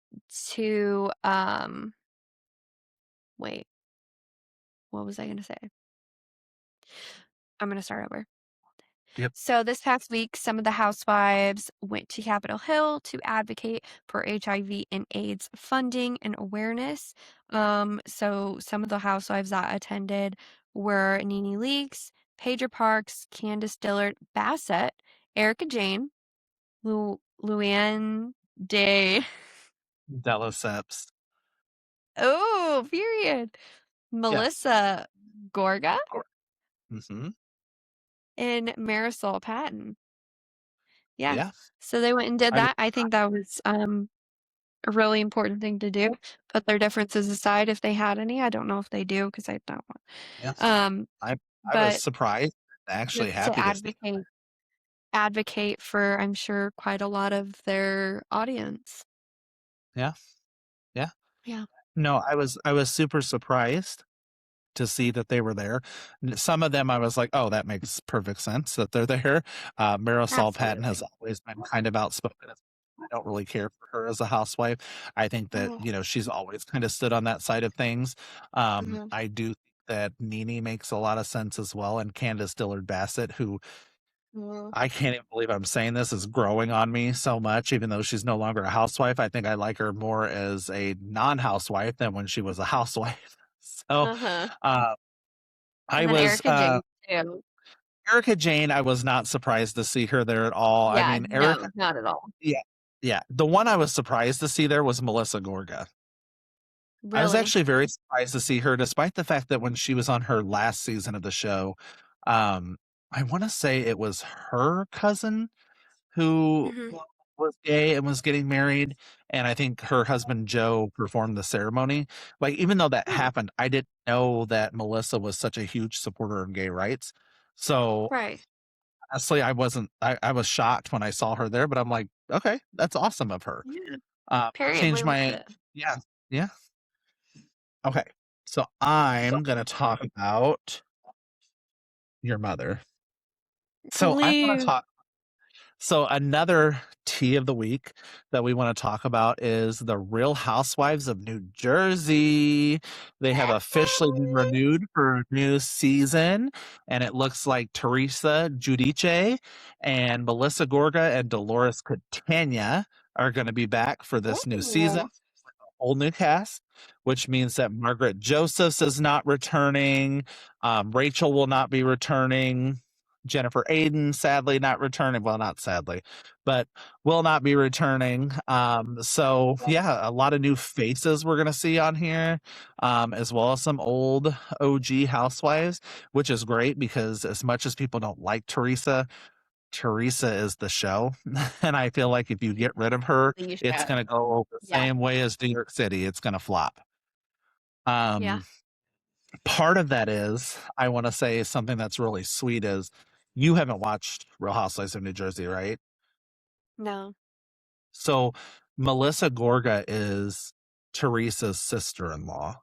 to, wait, what was I gonna say? I'm gonna start over. Yep. So this past week, some of the housewives went to Capitol Hill to advocate for HIV and AIDS funding and awareness. So some of the housewives that attended were Nene Leakes, Pedro Parks, Candace Dillard, Bassett, Erica Jane, Luann Day. Deliceps. Oh, period. Yeah. Melissa Gorga Mm-hmm. and Marisol Patton. Yeah. Yeah. So they went and did I was. that. I think that was a really important thing to do. Put their differences aside if they had any. I don't know if they do because I don't. Yeah. Um, I was but surprised, actually just to happy to see. advocate for, I'm sure, quite a lot of their audience. Yeah. Yeah. Yeah, No, I was super surprised to see that they were there. Some of them I was like, oh, that makes perfect sense that they're there. Marisol Patton has absolutely. always been kind of outspoken. I don't really care for her as a housewife. I think that, Oh, she's always kind of stood on that side of things. mhm, I do think that Nene makes a lot of sense as well. And Candace Dillard Bassett, who mhm, I can't even believe I'm saying this, is growing on me so much, even though she's no longer a housewife. I think I like her more as a non-housewife than when she was a housewife. So, uh-huh. uh, I And then was Erica Jane too. Erica Jane, I was not surprised to see her there at all. I Yeah, mean, Erica, no, not at all. yeah, yeah. The one I was surprised to see there was Melissa Gorga. I was Really. actually very surprised to see her, despite the fact that when she was on her last season of the show, um, I want to say it was her cousin who Hmm. was gay and was getting married, and I think her husband Joe performed the ceremony. Like, even though that Oh, happened, I didn't know that Melissa was such a huge supporter of gay rights. So right. honestly, I was shocked when I saw her there, but I'm like, okay, that's awesome of her. Yeah. Period. We Changed loved my it. yeah, yeah. Okay. So I'm gonna talk about your mother. So I want to Please. talk. So another tea of the week that we want to talk about is the Real Housewives of New Jersey. They have officially been renewed for a new season, and it looks like Teresa Giudice and Melissa Gorga and Dolores Catania are going to be back for this new season. Oh. Whole new cast, which means that Margaret Josephs is not returning. Rachel will not be returning. Jennifer Aiden, sadly, not returning. Well, not sadly, but will not be returning. So yeah, a lot of new faces we're gonna see on here, as well as some old OG housewives, which is great because as much as people don't like Teresa, Teresa is the show. And I feel like if you get rid of her, You it's should. gonna go the Yeah. same way as New York City. It's gonna flop. Yeah. Um, Part of that is I want to say something that's really sweet is you haven't watched Real Housewives of New Jersey, right? No. So Melissa Gorga is Teresa's sister-in-law,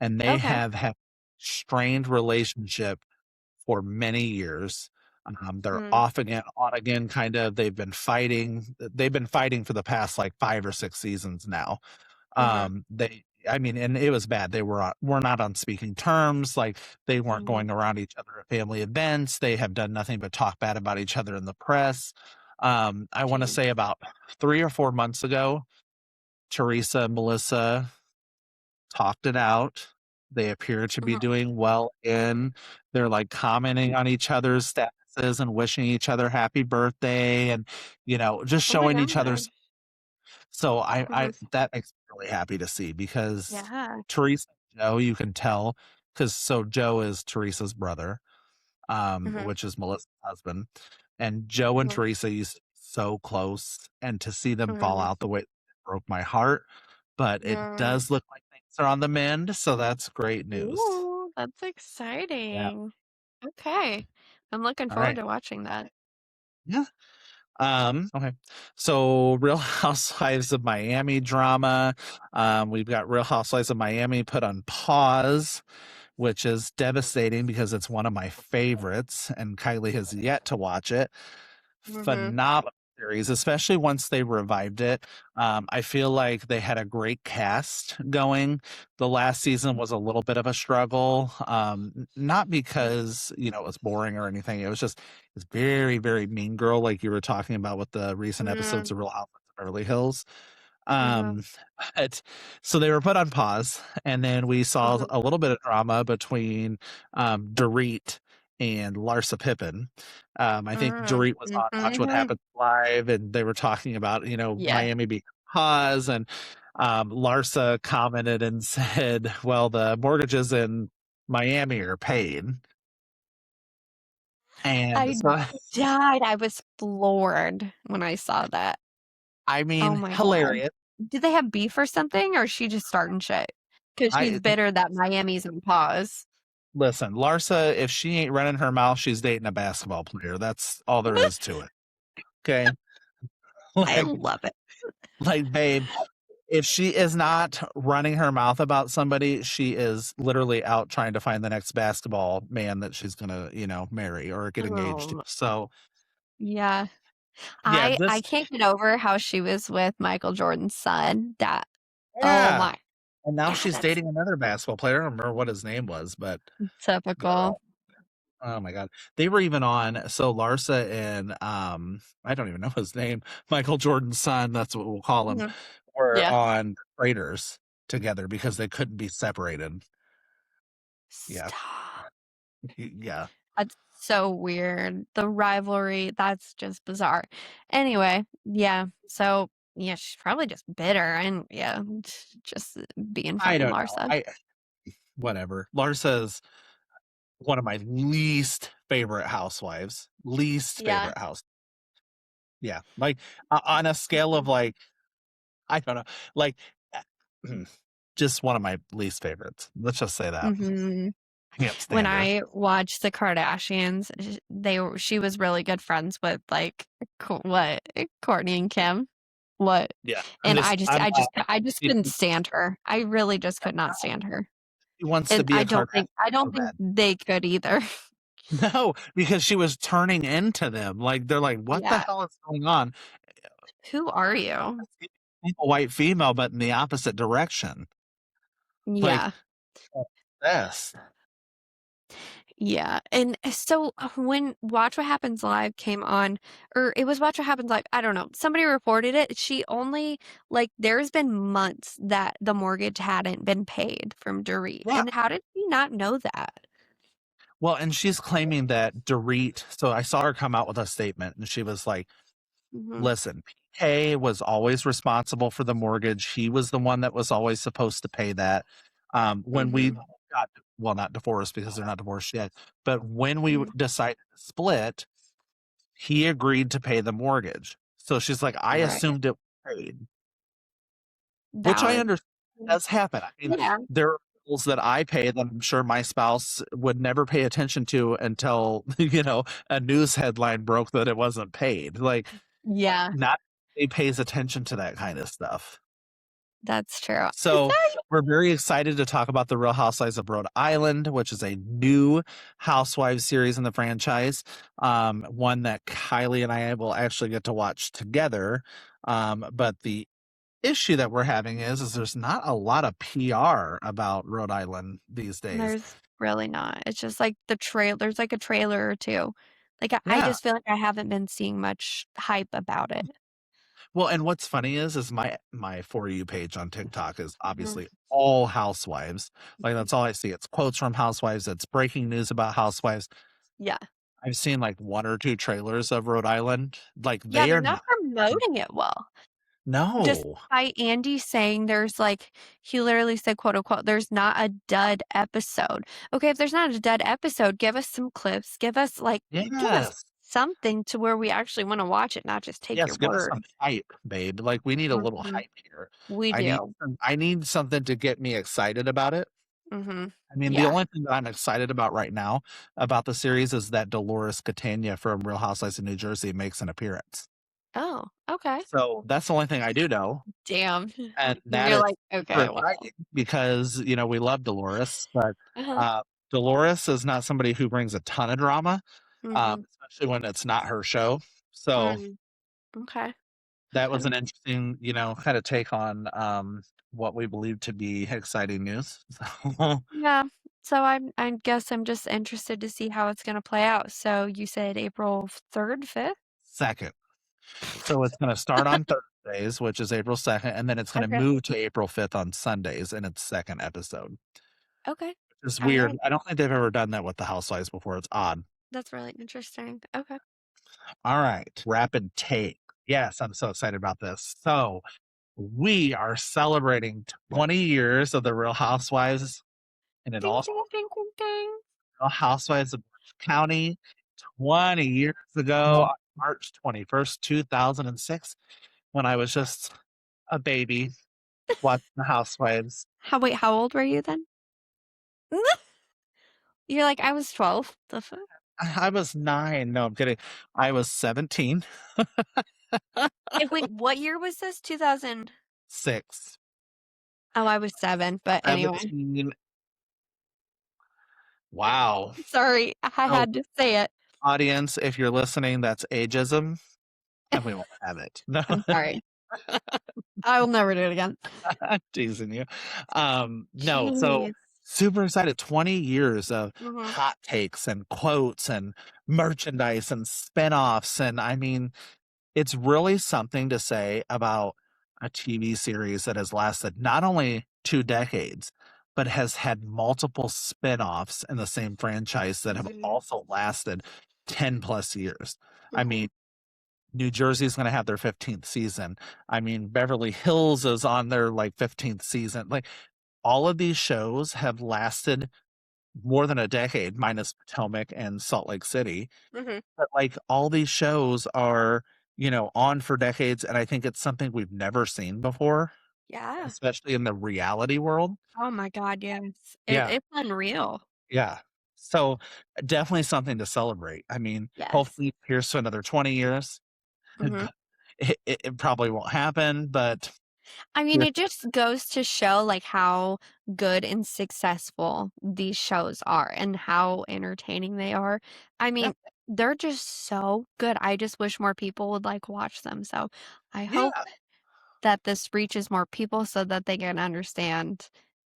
and they Okay. have had strained relationship for many years. They're Mm, off again, on again, kind of. They've been fighting. They've been fighting for the past like 5 or 6 seasons now. mm-hmm. I mean, and it was bad. Were not on speaking terms. Like, they weren't Mm, going around each other at family events. They have done nothing but talk bad about each other in the press. I want to Jeez. say about 3 or 4 months ago, Teresa and Melissa talked it out. They appear to be Mhm. doing well in. They're like commenting on each other's statuses and wishing each other happy birthday and, just Oh my showing each god. other's. So I Mhm. that makes me really happy to see because Yeah. Teresa and Joe, you can tell, because so Joe is Teresa's brother, Mhm. which is Melissa's husband, and Joe and Mhm. Teresa used to be so close, and to see them fall Mhm. out the way it broke my heart. But it Mm. does look like things are on the mend, so that's great news. Ooh, that's Yeah. exciting. Okay. I'm looking All forward right. to watching that. Yeah. Okay. So Real Housewives of Miami drama. We've got Real Housewives of Miami put on pause, which is devastating because it's one of my favorites, and Kylie has yet to watch it. Mhm. Phenomenal series, especially once they revived it. I feel like they had a great cast going. The last season was a little bit of a struggle, not because it was boring or anything. It was just it's very, very mean girl, like you were talking about with the recent episodes Mhm. of Real Housewives of Beverly Hills. Mhm. Um, but so they were put on pause, and then we saw Mhm. a little bit of drama between Dorit and Larsa Pippen. I think Mm. Dorit was on Watch What Mhm. Happens Live, and they were talking about Yeah. Miami being pause, and Larsa commented and said, "Well, the mortgages in Miami are paid," and I so died. I was floored when I saw that. I Oh mean, my god. hilarious. Did they have beef or something, or is she just starting shit? 'Cause she's I bitter that Miami's on pause. Listen, Larsa, if she ain't running her mouth, she's dating a basketball player. That's all there is to it. Okay. I Like, love it. babe, if she is not running her mouth about somebody, she is literally out trying to find the next basketball man that she's gonna, marry or get engaged to. Oh, So yeah. yeah, I this can't get over how she was with Michael Jordan's son. That oh yeah. my And now god, she's that's dating another basketball player. I don't remember what his name was, but they're typical. all oh my god. They were even on so Larsa and I don't even know his name, Michael Jordan's son, that's what we'll call him, Mhm. were Yeah. on Raiders together because they couldn't be separated. Yeah. Stop. Yeah. That's so weird. The rivalry, that's just bizarre. Anyway, yeah. So, yeah, she's probably just bitter and yeah, just being I fucking don't know. Larsa. I Whatever. Larsa's one of my least favorite housewives. Least Yeah. favorite house. Yeah. Like on a scale of like I don't know. Like just one of my least favorites. Let's just say that. Mhm. Can't When stand her. I watched the Kardashians, she was really good friends with like Courtney and Kim. What? Yeah. And I'm I just couldn't stand her. I really just could not stand her. She wants to And be a Kardashian I so don't think bad. they could either. No, because she was turning into them. Like they're like, what the Yeah. hell is going on? Who are you? A white female, but in the opposite direction. Like Yeah. this. Yeah. And so when Watch What Happens Live came on, or it was Watch What Happens Live, I don't know. Somebody reported it. She only like there's been months that the mortgage hadn't been paid from Dorit. Yeah. And how did she not know that? Well, and she's claiming that Dorit. So I saw her come out with a statement, and she was like, Hmm. "Listen, PK was always responsible for the mortgage. He was the one that was always supposed to pay that. When we Hmm. got well, not divorced because they're not divorced yet, but when we Hmm. decided to split, he agreed to pay the mortgage. So she's like, I Right. assumed it was paid, which I Valid. understand does happen. I mean, Yeah. there are bills that I pay that I'm sure my spouse would never pay attention to until, a news headline broke that it wasn't paid. Like, Yeah. not he pays attention to that kind of stuff. That's true. Is So that we're very excited to talk about the Real Housewives of Rhode Island, which is a new Housewives series in the franchise. One that Kylie and I will actually get to watch together. But the issue that we're having is there's not a lot of PR about Rhode Island these days. there's really not. It's just like the trail there's like a trailer or two Like, I Yeah. just feel like I haven't been seeing much hype about it. Well, and what's funny is my For You page on TikTok is Mhm. obviously all housewives. Like, that's all I see. It's quotes from housewives, it's breaking news about housewives. Yeah. I've seen, like, 1 or 2 trailers of Rhode Island. Like, Yeah, they they're are not not promoting it well. No. Despite Andy saying there's, like he literally said, quote, unquote, "There's not a dud episode." Okay, if there's not a dud episode, give us some clips, give us Yes. something to where we actually wanna watch it, not just take your Yes, give us some word. hype, babe. Like, we need a little Mhm. hype here. We do. I need something to get me excited about it. Mhm. I mean, the Yeah. only thing that I'm excited about right now about the series is that Dolores Catania from Real Housewives of New Jersey makes an appearance. Oh, okay. So, that's the only thing I do know, Damn. and that You're is like, super "Okay, well." exciting because, we love Dolores, but, Uh-huh. uh, Dolores is not somebody who brings a ton of drama, Mhm. especially when it's not her show. So, Mm. Okay. that Okay. was an interesting, kinda take on, what we believe to be exciting news. So, Yeah. So I guess I'm just interested to see how it's gonna play out. So you said April 3rd, 5th? second. So it's gonna start on Thursdays, which is April 2nd, and then it's gonna Okay. move to April 5th on Sundays in its 2nd episode. Okay. It's weird. Alright. I don't think they've ever done that with the Housewives before, it's odd. That's really interesting. Okay. Alright, rapid take. Yes, I'm so excited about this. So, we are celebrating 20 years of The Real Housewives, and it Ding, also ding, ding, ding, ding. Real Housewives of Orange County 20 years ago on March 21st, 2006, when I was just a baby watching The Housewives. How old were you then? You're like, "I was 12." The fuck? I was 9. No, I'm kidding. I was 17. Wait, what year was this? 2000. 6. Oh, I was 7, but anyway. 17. Wow. Sorry, I So, had to say it. audience, if you're listening, that's ageism, and we won't have it. No, I'm sorry. I will never do it again. I'm teasing you. No, so Jeez. super excited. 20 years of Mhm. hot takes and quotes and merchandise and spinoffs, and I mean, it's really something to say about a TV series that has lasted not only 2 decades, but has had multiple spinoffs in the same franchise that have Mhm. also lasted 10 plus years. I Mhm. mean, New Jersey's gonna have their 15th season. I mean, Beverly Hills is on their, like, 15th season. Like, all of these shows have lasted more than a decade, minus Potomac and Salt Lake City. Mhm. But, like, all these shows are, on for decades, and I think it's something we've never seen before, Yeah. especially in the reality world. Oh my god, yes. Yeah, It's unreal. yeah. So, definitely something to celebrate. I mean, Yes. hopefully, here's to another 20 years. Mhm. It probably won't happen, but I mean, here's it just goes to show, like, how good and successful these shows are and how entertaining they are. I yeah, mean, they're just so good. I just wish more people would, like, watch them. So, I hope yeah. that this reaches more people so that they can understand,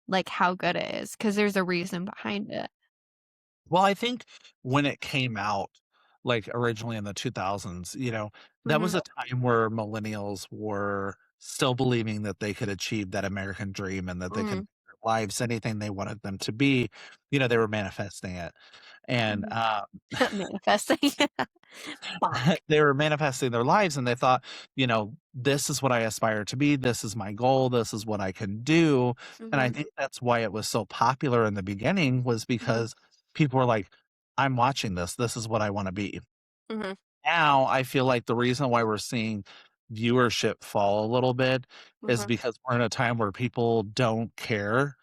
like, how good it is, because there's a reason behind it. Well, I think when it came out, like, originally in the 2000s, that was Mhm. a time where millennials were still believing that they could achieve that American dream and that they can Mhm. make their lives anything they wanted them to be. They were manifesting it. And, Mhm. Manifesting. Fuck. they were manifesting their lives and they thought, this is what I aspire to be. This is my goal. This is what I can do. And I Mhm. think that's why it was so popular in the beginning was Mhm. because people were like, I'm watching this. This is what I want to be. Mhm. Now I feel like the reason why we're seeing viewership fall a little bit is Mhm. because we're in a time where people don't care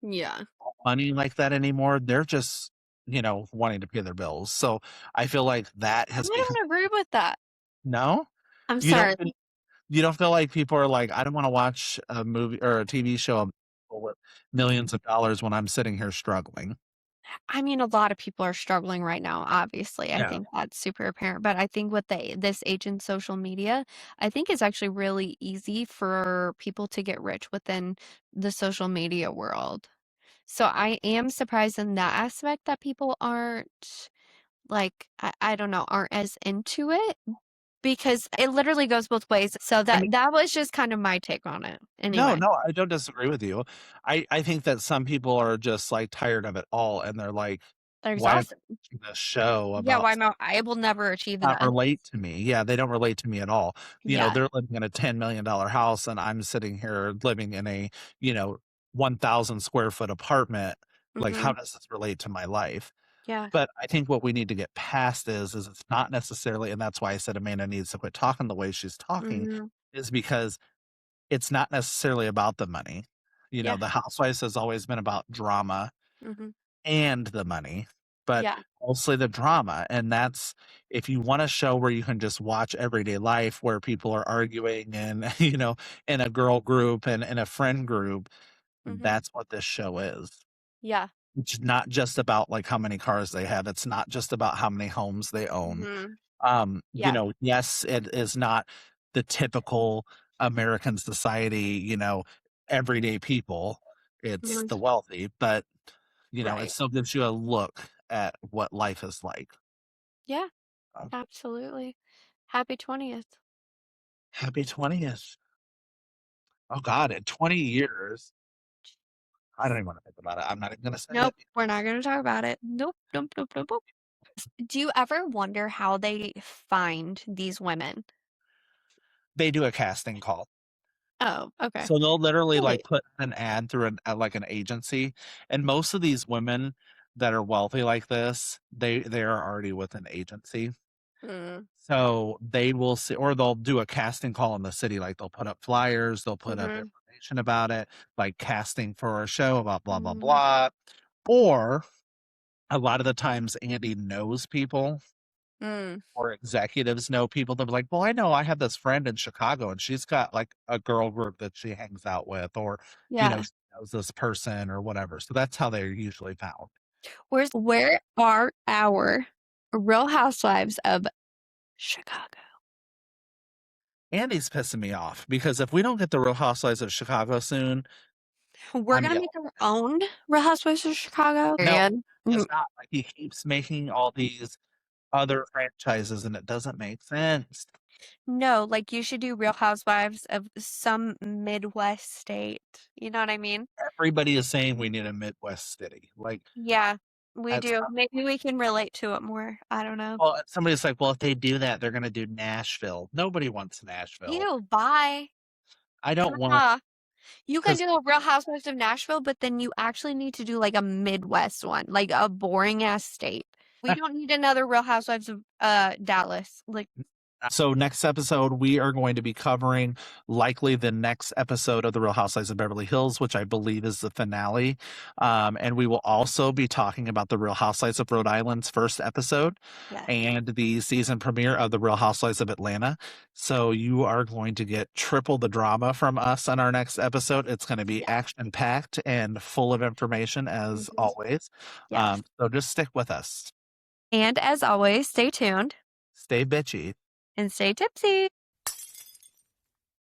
Yeah. money like that anymore. They're just, wanting to pay their bills. So I feel like that I has become don't agree with that. no? I'm You don't sorry. You don't feel like people are like, "I don't wanna watch a movie or a TV show of people with millions of dollars when I'm sitting here struggling." I mean, a lot of people are struggling right now, obviously. I Yeah. think that's super apparent. But I think with this age in social media, I think it's actually really easy for people to get rich within the social media world. So I am surprised in that aspect that people aren't like, I don't know, aren't as into it because it literally goes both ways. So I that mean, that was just kind of my take on it. no, Anyway, no, I don't disagree with you. I think that some people are just, like, tired of it all, and they're like, they're "Why am I exhausted. watching this show Yeah, about why not? I will never achieve not that. relate to me?" Yeah, they don't relate to me at all. Yeah. They're living in a $10 million house, and I'm sitting here living in a, you know, 1,000 square foot apartment. Like, how Mhm. does this relate to my life? Yeah. But I think what we need to get past is it's not necessarily, and that's why I said Amanda needs to quit talking the way she's talking, Mhm. is because it's not necessarily about the money. Yeah. The Housewives has always been about drama Mhm. and the money, but Yeah. mostly the drama. And that's, if you want a show where you can just watch everyday life where people are arguing and, in a girl group and in a friend group, Mhm. that's what this show is. Yeah. It's not just about like how many cars they have. It's not just about how many homes they own. Mhm. Yeah. Yes, it is not the typical American society, everyday people. It's Mhm. the wealthy, but it Right. still gives you a look at what life is like. Yeah, Uh, absolutely. Happy 20th. Happy 20th. Oh God, in 20 years. I don't even want to think about it. I'm not even gonna say Nope, it. we're not gonna talk about it. Nope, nope, nope, nope, nope. Do you ever wonder how they find these women? They do a casting call. Oh, okay. So they'll literally like Wait. put an ad through like an agency, and most of these women that are wealthy like this, they are already with an agency. Mm, So they will see, or they'll do a casting call in the city. Like they'll put up flyers, they'll put up mhm, information about it, like casting for a show about blah blah mm, blah. Or a lot of the times, Andy knows people mm, or executives know people. They'll be like, "Well, I know I have this friend in Chicago, and she's got like a girl group that she hangs out with, or yeah. she knows this person or whatever." So that's how they're usually found. Where are our Real Housewives of Chicago? Andy's pissing me off because if we don't get the Real Housewives of Chicago soon, We're I'm gonna yelling. make our own Real Housewives of Chicago. No, Period. it's not. Like he keeps making all these other franchises, and it doesn't make sense. No, like you should do Real Housewives of some Midwest state. You know what I mean? Everybody is saying we need a Midwest city. Like Yeah, we that's do. Maybe we can relate to it more. I don't know. well, somebody's like, well, if they do that, they're going to do Nashville. Nobody wants Nashville. Ew, bye. I don't want Uh-uh. You can because do a Real Housewives of Nashville, but then you actually need to do like a Midwest one, like a boring ass state. We don't need another Real Housewives of Dallas. Like, so next episode we are going to be covering likely the next episode of the Real Housewives of Beverly Hills, which I believe is the finale. And we will also be talking about the Real Housewives of Rhode Island's first episode yes, and the season premiere of the Real Housewives of Atlanta. So you are going to get triple the drama from us on our next episode. It's going to be yes, action packed and full of information as mhm, always. yes. So just stick with us. And as always, stay tuned Stay bitchy. and stay tipsy.